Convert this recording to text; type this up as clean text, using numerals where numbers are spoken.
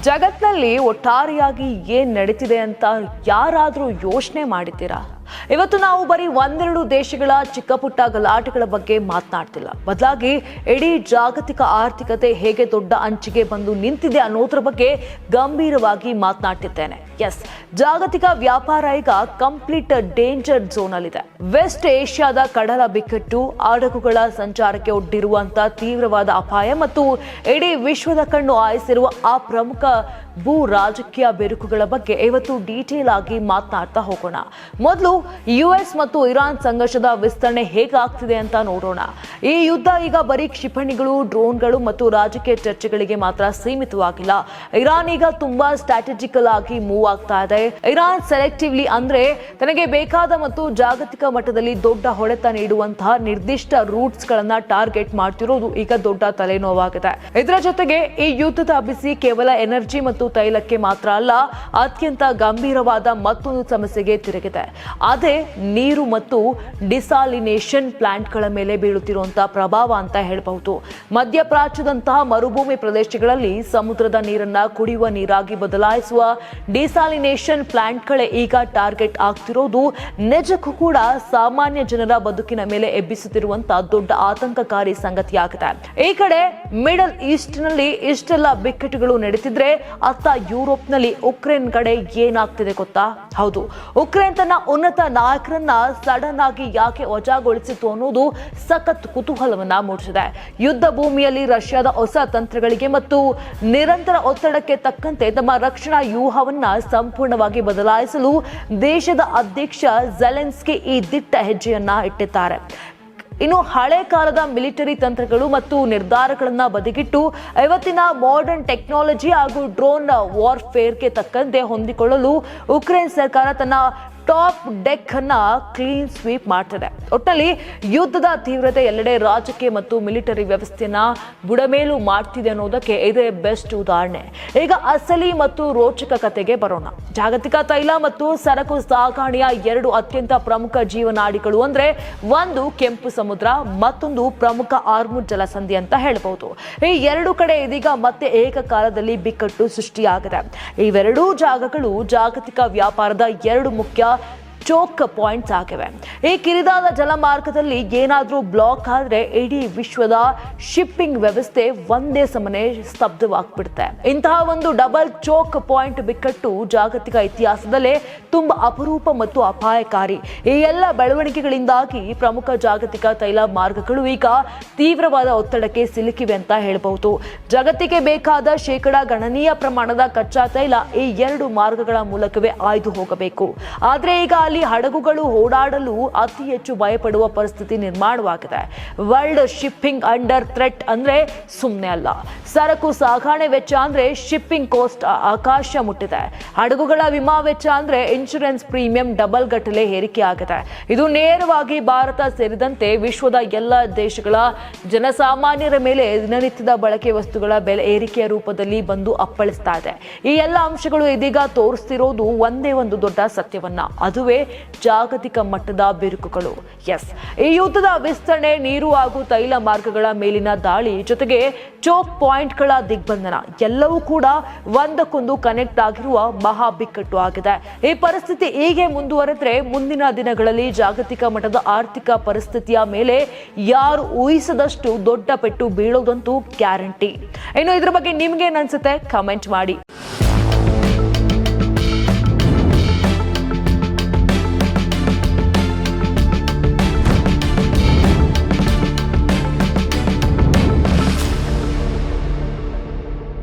ಜಗತ್ತಿನಲ್ಲಿ ಒಟ್ಟಾರೆಯಾಗಿ ಏನ್ ನಡೀತಿದೆ ಅಂತ ಯಾರಾದರೂ ಯೋಚನೆ ಮಾಡಿದ್ದೀರಾ? ಇವತ್ತು ನಾವು ಬರೀ ಒಂದೆರಡು ದೇಶಗಳ ಚಿಕ್ಕ ಪುಟ್ಟ ಗಲಾಟೆಗಳ ಬಗ್ಗೆ ಮಾತನಾಡ್ತಿಲ್ಲ, ಬದಲಾಗಿ ಇಡೀ ಜಾಗತಿಕ ಆರ್ಥಿಕತೆ ಹೇಗೆ ದೊಡ್ಡ ಅಂಚಿಗೆ ಬಂದು ನಿಂತಿದೆ ಅನ್ನೋದ್ರ ಬಗ್ಗೆ ಗಂಭೀರವಾಗಿ ಮಾತನಾಡ್ತಿದ್ದೇನೆ. ಎಸ್, ಜಾಗತಿಕ ವ್ಯಾಪಾರ ಈಗ ಕಂಪ್ಲೀಟ್ ಡೇಂಜರ್ ಝೋನ್ ಅಲ್ಲಿದೆ. ವೆಸ್ಟ್ ಏಷ್ಯಾದ ಕಡಲ ಬಿಕ್ಕಟ್ಟು, ಹಡಗುಗಳ ಸಂಚಾರಕ್ಕೆ ಒಡ್ಡಿರುವಂತಹ ತೀವ್ರವಾದ ಅಪಾಯ ಮತ್ತು ಇಡೀ ವಿಶ್ವದ ಕಣ್ಣು ಆಯಿಸಿರುವ ಆ ಪ್ರಮುಖ ಭೂ ರಾಜಕೀಯ ಬಿರುಕುಗಳ ಬಗ್ಗೆ ಇವತ್ತು ಡೀಟೇಲ್ ಆಗಿ ಮಾತನಾಡ್ತಾ ಹೋಗೋಣ. ಮೊದಲು ಯುಎಸ್ ಮತ್ತು ಇರಾನ್ ಸಂಘರ್ಷದ ವಿಸ್ತರಣೆ ಹೇಗಾಗ್ತಿದೆ ಅಂತ ನೋಡೋಣ. ಈ ಯುದ್ಧ ಈಗ ಬರೀ ಕ್ಷಿಪಣಿಗಳು, ಡ್ರೋನ್ಗಳು ಮತ್ತು ರಾಜಕೀಯ ಚರ್ಚೆಗಳಿಗೆ ಮಾತ್ರ ಸೀಮಿತವಾಗಿಲ್ಲ. ಇರಾನ್ ಈಗ ತುಂಬಾ ಸ್ಟ್ರಾಟಜಿಕಲ್ ಆಗಿ ಮೂವ್ ಆಗ್ತಾ ಇದೆ. ಇರಾನ್ ಸೆಲೆಕ್ಟಿವ್ಲಿ ಅಂದ್ರೆ ತನಗೆ ಬೇಕಾದ ಮತ್ತು ಜಾಗತಿಕ ಮಟ್ಟದಲ್ಲಿ ದೊಡ್ಡ ಹೊಡೆತ ನೀಡುವಂತಹ ನಿರ್ದಿಷ್ಟ ರೂಟ್ಸ್ ಗಳನ್ನ ಟಾರ್ಗೆಟ್ ಮಾಡ್ತಿರೋದು ಈಗ ದೊಡ್ಡ ತಲೆನೋವಾಗಿದೆ. ಇದರ ಜೊತೆಗೆ ಈ ಯುದ್ಧದ ಬಿಸಿ ಕೇವಲ ಎನರ್ಜಿ ಮತ್ತು ತೈಲಕ್ಕೆ ಮಾತ್ರ ಅಲ್ಲ, ಅತ್ಯಂತ ಗಂಭೀರವಾದ ಮತ್ತೊಂದು ಸಮಸ್ಯೆಗೆ ತಿರುಗಿದೆ. ಅದೇ ನೀರು ಮತ್ತು ಡಿಸಾಲಿನೇಷನ್ ಪ್ಲಾಂಟ್ಗಳ ಮೇಲೆ ಬೀಳುತ್ತಿರುವಂತಹ ಪ್ರಭಾವ ಅಂತ ಹೇಳಬಹುದು. ಮಧ್ಯಪ್ರಾಚ್ಯದಂತಹ ಮರುಭೂಮಿ ಪ್ರದೇಶಗಳಲ್ಲಿ ಸಮುದ್ರದ ನೀರನ್ನ ಕುಡಿಯುವ ನೀರಾಗಿ ಬದಲಾಯಿಸುವ ಡಿಸಾಲಿನೇಷನ್ ಪ್ಲಾಂಟ್ಗಳೇ ಈಗ ಟಾರ್ಗೆಟ್ ಆಗ್ತಿರೋದು ನಿಜಕ್ಕೂ ಕೂಡ ಸಾಮಾನ್ಯ ಜನರ ಬದುಕಿನ ಮೇಲೆ ಎಬ್ಬಿಸುತ್ತಿರುವಂತಹ ದೊಡ್ಡ ಆತಂಕಕಾರಿ ಸಂಗತಿಯಾಗಿದೆ. ಈ ಕಡೆ ಮಿಡಲ್ ಈಸ್ಟ್ ನಲ್ಲಿ ಇಷ್ಟೆಲ್ಲ ಬಿಕ್ಕಟ್ಟುಗಳು ನಡೀತಿದ್ರೆ ಅತ್ತ ಯುರೋಪ್ನಲ್ಲಿ ಉಕ್ರೇನ್ ಕಡೆ ಏನಾಗ್ತಿದೆ ಗೊತ್ತಾ? ಹೌದು, ಉಕ್ರೇನ್ ತನ್ನ ಉನ್ನತ ನಾಯಕರನ್ನ ಸಡನ್ ಆಗಿ ಯಾಕೆ ವಜಾಗೊಳಿಸಿತು ಅನ್ನೋದು ಸಖತ್ ಕುತೂಹಲವನ್ನ ಮೂಡಿಸಿದೆ. ಯುದ್ಧ ಭೂಮಿಯಲ್ಲಿ ರಷ್ಯಾದ ಹೊಸ ತಂತ್ರಗಳಿಗೆ ಮತ್ತು ನಿರಂತರ ಒತ್ತಡಕ್ಕೆ ತಕ್ಕಂತೆ ತಮ್ಮ ರಕ್ಷಣಾ ವ್ಯೂಹವನ್ನ ಸಂಪೂರ್ಣವಾಗಿ ಬದಲಾಯಿಸಲು ದೇಶದ ಅಧ್ಯಕ್ಷ ಝೆಲೆನ್ಸ್ಕಿ ಈ ದಿಟ್ಟ ಹೆಜ್ಜೆಯನ್ನ ಇಟ್ಟಿದ್ದಾರೆ. ಇನ್ನು ಹಳೆ ಕಾಲದ ಮಿಲಿಟರಿ ತಂತ್ರಗಳು ಮತ್ತು ನಿರ್ಧಾರಗಳನ್ನ ಬದಿಗಿಟ್ಟು ಇವತ್ತಿನ ಮಾಡರ್ನ್ ಟೆಕ್ನಾಲಜಿ ಹಾಗೂ ಡ್ರೋನ್ ವಾರ್ಫೇರ್ಗೆ ತಕ್ಕಂತೆ ಹೊಂದಿಕೊಳ್ಳಲು ಉಕ್ರೇನ್ ಸರ್ಕಾರ ತನ್ನ ಟಾಪ್ ಡೆಕ್ ಅನ್ನ ಕ್ಲೀನ್ ಸ್ವೀಪ್ ಮಾಡ್ತಿದೆ. ಒಟ್ಟಲ್ಲಿ ಯುದ್ಧದ ತೀವ್ರತೆ ಎಲ್ಲೆಡೆ ರಾಜಕೀಯ ಮತ್ತು ಮಿಲಿಟರಿ ವ್ಯವಸ್ಥೆಯನ್ನ ಬುಡಮೇಲು ಮಾಡ್ತಿದೆ ಅನ್ನೋದಕ್ಕೆ ಇದೇ ಬೆಸ್ಟ್ ಉದಾಹರಣೆ. ಈಗ ಅಸಲಿ ಮತ್ತು ರೋಚಕ ಕತೆಗೆ ಬರೋಣ. ಜಾಗತಿಕ ತೈಲ ಮತ್ತು ಸರಕು ಸಾಗಣೆಯ ಎರಡು ಅತ್ಯಂತ ಪ್ರಮುಖ ಜೀವನಾಡಿಗಳು ಅಂದ್ರೆ ಒಂದು ಕೆಂಪು ಸಮುದ್ರ, ಮತ್ತೊಂದು ಪ್ರಮುಖ ಹಾರ್ಮುಜ್ ಜಲಸಂಧಿ ಅಂತ ಹೇಳ್ಬಹುದು. ಈ ಎರಡು ಕಡೆ ಇದೀಗ ಮತ್ತೆ ಏಕಕಾಲದಲ್ಲಿ ಬಿಕ್ಕಟ್ಟು ಸೃಷ್ಟಿಯಾಗಿದೆ. ಇವೆರಡೂ ಜಾಗಗಳು ಜಾಗತಿಕ ವ್ಯಾಪಾರದ ಎರಡು ಮುಖ್ಯ ಚೋಕ್ ಪಾಯಿಂಟ್ಸ್ ಆಗಿವೆ. ಈ ಕಿರಿದಾದ ಜಲಮಾರ್ಗದಲ್ಲಿ ಏನಾದ್ರೂ ಬ್ಲಾಕ್ ಆದ್ರೆ ಇಡೀ ವಿಶ್ವದ ಶಿಪ್ಪಿಂಗ್ ವ್ಯವಸ್ಥೆ ಒಂದೇ ಸಮನೆ ಸ್ತಬ್ಧವಾಗ್ಬಿಡುತ್ತೆ. ಇಂತಹ ಒಂದು ಡಬಲ್ ಚೋಕ್ ಪಾಯಿಂಟ್ ಬಿಕ್ಕಟ್ಟು ಜಾಗತಿಕ ಇತಿಹಾಸದಲ್ಲೇ ತುಂಬಾ ಅಪರೂಪ ಮತ್ತು ಅಪಾಯಕಾರಿ. ಈ ಎಲ್ಲ ಬೆಳವಣಿಗೆಗಳಿಂದಾಗಿ ಪ್ರಮುಖ ಜಾಗತಿಕ ತೈಲ ಮಾರ್ಗಗಳು ಈಗ ತೀವ್ರವಾದ ಒತ್ತಡಕ್ಕೆ ಸಿಲುಕಿವೆ ಅಂತ ಹೇಳಬಹುದು. ಜಗತ್ತಿಗೆ ಬೇಕಾದ ಗಣನೀಯ ಪ್ರಮಾಣದ ಕಚ್ಚಾ ತೈಲ ಈ ಎರಡು ಮಾರ್ಗಗಳ ಮೂಲಕವೇ ಆಯ್ದು ಹೋಗಬೇಕು. ಆದ್ರೆ ಈಗ ಹಡಗುಗಳು ಓಡಾಡಲು ಅತಿ ಹೆಚ್ಚು ಭಯಪಡುವ ಪರಿಸ್ಥಿತಿ ನಿರ್ಮಾಣವಾಗಿದೆ. ವರ್ಲ್ಡ್ ಶಿಪ್ಪಿಂಗ್ ಅಂಡರ್ ಥ್ರೆಟ್ ಅಂದ್ರೆ ಸುಮ್ಮನೆ ಅಲ್ಲ. ಸರಕು ಸಾಗಣೆ ವೆಚ್ಚ ಅಂದ್ರೆ ಶಿಪ್ಪಿಂಗ್ ಕಾಸ್ಟ್ ಆಕಾಶ ಮುಟ್ಟಿದೆ. ಹಡಗುಗಳ ವಿಮಾ ವೆಚ್ಚ ಅಂದ್ರೆ ಇನ್ಶೂರೆನ್ಸ್ ಪ್ರೀಮಿಯಂ ಡಬಲ್ ಗಟ್ಟಲೆ ಏರಿಕೆ ಆಗಿದೆ. ಇದು ನೇರವಾಗಿ ಭಾರತ ಸೇರಿದಂತೆ ವಿಶ್ವದ ಎಲ್ಲ ದೇಶಗಳ ಜನಸಾಮಾನ್ಯರ ಮೇಲೆ ದಿನನಿತ್ಯದ ಬಳಕೆ ವಸ್ತುಗಳ ಬೆಲೆ ಏರಿಕೆಯ ರೂಪದಲ್ಲಿ ಬಂದು ಅಪ್ಪಳಿಸ್ತಾ ಇದೆ. ಈ ಎಲ್ಲ ಅಂಶಗಳು ಇದೀಗ ತೋರಿಸ್ತಿರೋದು ಒಂದೇ ಒಂದು ದೊಡ್ಡ ಸತ್ಯವನ್ನ, ಅದುವೇ ಜಾಗತಿಕ ಮಟ್ಟದ ಬಿರುಕುಗಳು. ಎಸ್, ಈ ಯುದ್ಧದ ವಿಸ್ತರಣೆ, ನೀರು ಹಾಗೂ ತೈಲ ಮಾರ್ಗಗಳ ಮೇಲಿನ ದಾಳಿ, ಜೊತೆಗೆ ಚೋಕ್ ಪಾಯಿಂಟ್ಗಳ ದಿಗ್ಬಂಧನ ಎಲ್ಲವೂ ಕೂಡ ಒಂದಕ್ಕೊಂದು ಕನೆಕ್ಟ್ ಆಗಿರುವ ಮಹಾ ಬಿಕ್ಕಟ್ಟು ಆಗಿದೆ. ಈ ಪರಿಸ್ಥಿತಿ ಹೀಗೆ ಮುಂದುವರೆದ್ರೆ ಮುಂದಿನ ದಿನಗಳಲ್ಲಿ ಜಾಗತಿಕ ಮಟ್ಟದ ಆರ್ಥಿಕ ಪರಿಸ್ಥಿತಿಯ ಮೇಲೆ ಯಾರು ಊಹಿಸದಷ್ಟು ದೊಡ್ಡ ಪೆಟ್ಟು ಬೀಳೋದಂತೂ ಗ್ಯಾರಂಟಿ. ಇನ್ನು ಇದ್ರ ಬಗ್ಗೆ ನಿಮ್ಗೆ ಏನ್ ಅನ್ಸುತ್ತೆ? ಕಮೆಂಟ್ ಮಾಡಿ.